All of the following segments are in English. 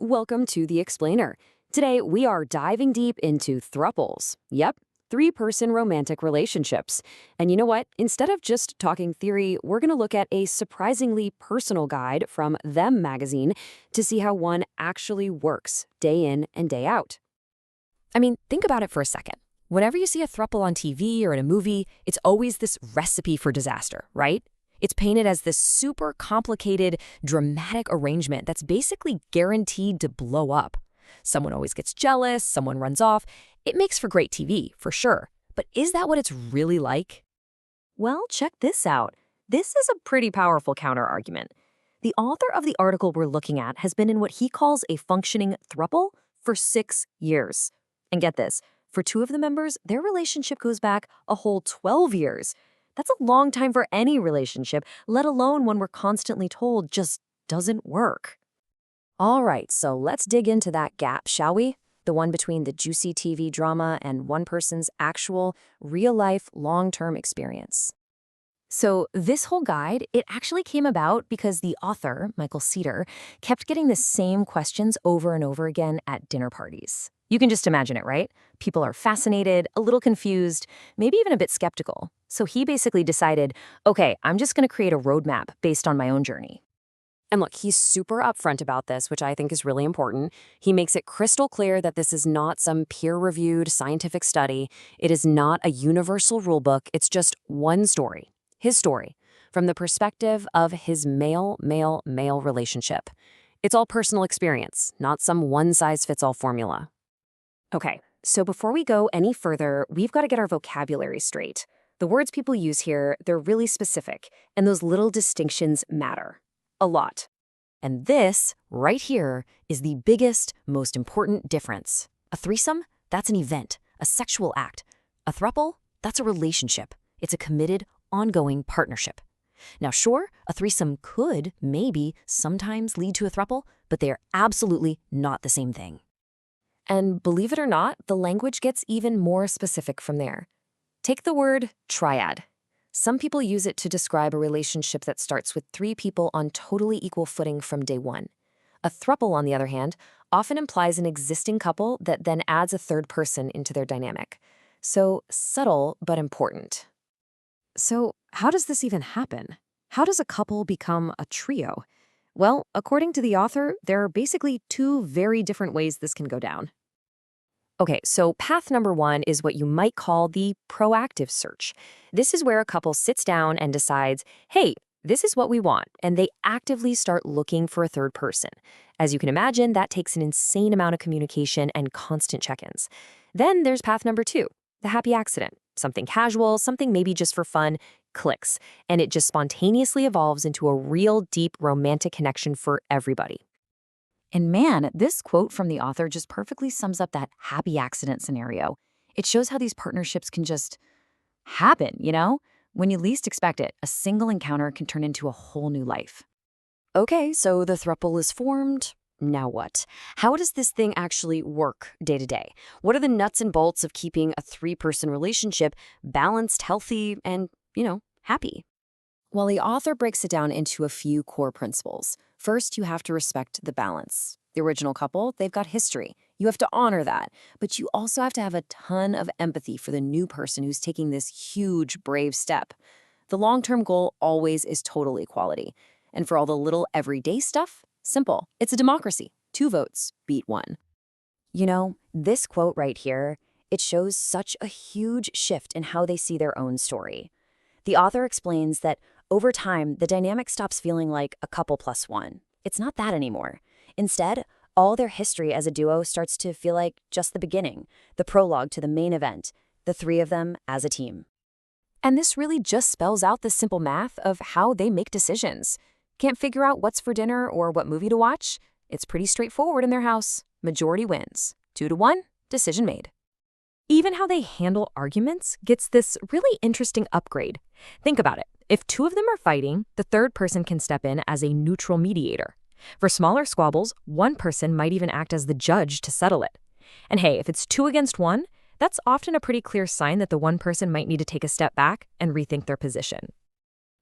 Welcome to The Explainer. Today, we are diving deep into thruples. Yep, three-person romantic relationships. And you know what? Instead of just talking theory, we're going to look at a surprisingly personal guide from Them magazine to see how one actually works day in and day out. I mean, think about it for a second. Whenever you see a throuple on TV or in a movie, it's always this recipe for disaster, right? It's painted as this super complicated, dramatic arrangement that's basically guaranteed to blow up. Someone always gets jealous, someone runs off. It makes for great TV, for sure. But is that what it's really like? Well, check this out. This is a pretty powerful counterargument. The author of the article we're looking at has been in what he calls a functioning throuple for 6 years. And get this, for two of the members, their relationship goes back a whole 12 years. That's a long time for any relationship, let alone one we're constantly told just doesn't work. All right, so let's dig into that gap, shall we? The one between the juicy TV drama and one person's actual, real-life, long-term experience. So this whole guide, it actually came about because the author, Michael Cedar, kept getting the same questions over and over again at dinner parties. You can just imagine it, right? People are fascinated, a little confused, maybe even a bit skeptical. So he basically decided, okay, I'm just going to create a roadmap based on my own journey. And look, he's super upfront about this, which I think is really important. He makes it crystal clear that this is not some peer-reviewed scientific study. It is not a universal rulebook. It's just one story, his story, from the perspective of his male-male-male relationship. It's all personal experience, not some one-size-fits-all formula. Okay, so before we go any further, we've got to get our vocabulary straight. The words people use here, they're really specific, and those little distinctions matter. A lot. And this, right here, is the biggest, most important difference. A threesome? That's an event, a sexual act. A throuple? That's a relationship. It's a committed, ongoing partnership. Now, sure, a threesome could, maybe, sometimes lead to a throuple, but they are absolutely not the same thing. And believe it or not, the language gets even more specific from there. Take the word triad. Some people use it to describe a relationship that starts with three people on totally equal footing from day one. A throuple, on the other hand, often implies an existing couple that then adds a third person into their dynamic. So subtle, but important. So how does this even happen? How does a couple become a trio? Well, according to the author, there are basically two very different ways this can go down. Okay, so path number one is what you might call the proactive search. This is where a couple sits down and decides, hey, this is what we want, and they actively start looking for a third person. As you can imagine, that takes an insane amount of communication and constant check-ins. Then there's path number two, the happy accident. Something casual, something maybe just for fun, clicks, and it just spontaneously evolves into a real deep romantic connection for everybody. And man, this quote from the author just perfectly sums up that happy accident scenario. It shows how these partnerships can just happen, you know? When you least expect it, a single encounter can turn into a whole new life. Okay, so the throuple is formed. Now what? How does this thing actually work day to day? What are the nuts and bolts of keeping a three-person relationship balanced, healthy, and, happy? Well, the author breaks it down into a few core principles. First, you have to respect the balance. The original couple, they've got history. You have to honor that. But you also have to have a ton of empathy for the new person who's taking this huge, brave step. The long-term goal always is total equality. And for all the little everyday stuff, simple. It's a democracy. 2 votes beat 1. This quote right here, it shows such a huge shift in how they see their own story. The author explains that over time, the dynamic stops feeling like a couple plus one. It's not that anymore. Instead, all their history as a duo starts to feel like just the beginning, the prologue to the main event, the three of them as a team. And this really just spells out the simple math of how they make decisions. Can't figure out what's for dinner or what movie to watch? It's pretty straightforward in their house. Majority wins. 2-1, decision made. Even how they handle arguments gets this really interesting upgrade. Think about it. If 2 of them are fighting, the third person can step in as a neutral mediator. For smaller squabbles, one person might even act as the judge to settle it. And hey, if it's 2 against 1, that's often a pretty clear sign that the one person might need to take a step back and rethink their position.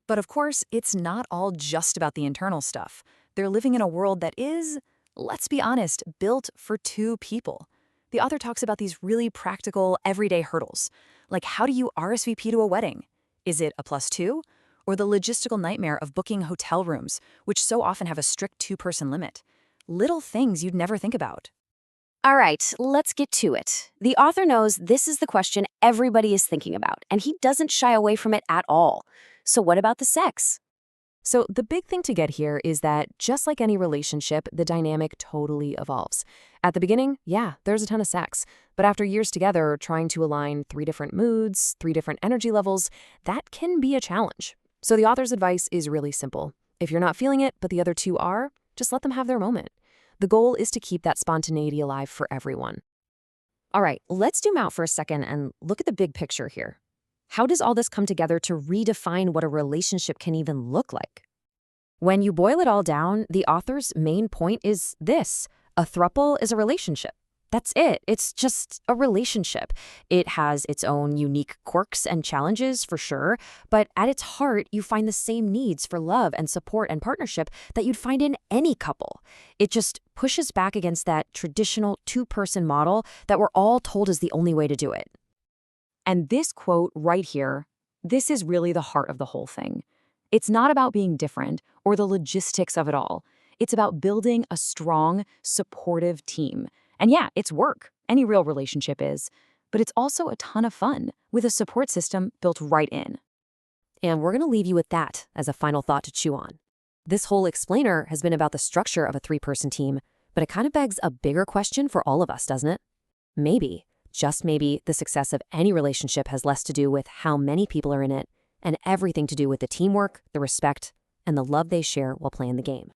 But of course, it's not all just about the internal stuff. They're living in a world that is let's be honest, built for two people. The author talks about these really practical, everyday hurdles, like how do you RSVP to a wedding? Is it a +2? Or the logistical nightmare of booking hotel rooms, which so often have a strict two-person limit. Little things you'd never think about. All right, let's get to it. The author knows this is the question everybody is thinking about, and he doesn't shy away from it at all. So what about the sex? So the big thing to get here is that just like any relationship, the dynamic totally evolves. At the beginning, yeah, there's a ton of sex. But after years together, trying to align 3 different moods, 3 different energy levels, that can be a challenge. So the author's advice is really simple. If you're not feeling it, but the other two are, just let them have their moment. The goal is to keep that spontaneity alive for everyone. All right, let's zoom out for a second and look at the big picture here. How does all this come together to redefine what a relationship can even look like? When you boil it all down, the author's main point is this: a throuple is a relationship. That's it. It's just a relationship. It has its own unique quirks and challenges, for sure, but at its heart, you find the same needs for love and support and partnership that you'd find in any couple. It just pushes back against that traditional two-person model that we're all told is the only way to do it. And this quote right here, this is really the heart of the whole thing. It's not about being different or the logistics of it all. It's about building a strong, supportive team. And yeah, it's work. Any real relationship is. But it's also a ton of fun with a support system built right in. And we're going to leave you with that as a final thought to chew on. This whole explainer has been about the structure of a 3-person team, but it kind of begs a bigger question for all of us, doesn't it? Maybe, just maybe, the success of any relationship has less to do with how many people are in it and everything to do with the teamwork, the respect, and the love they share while playing the game.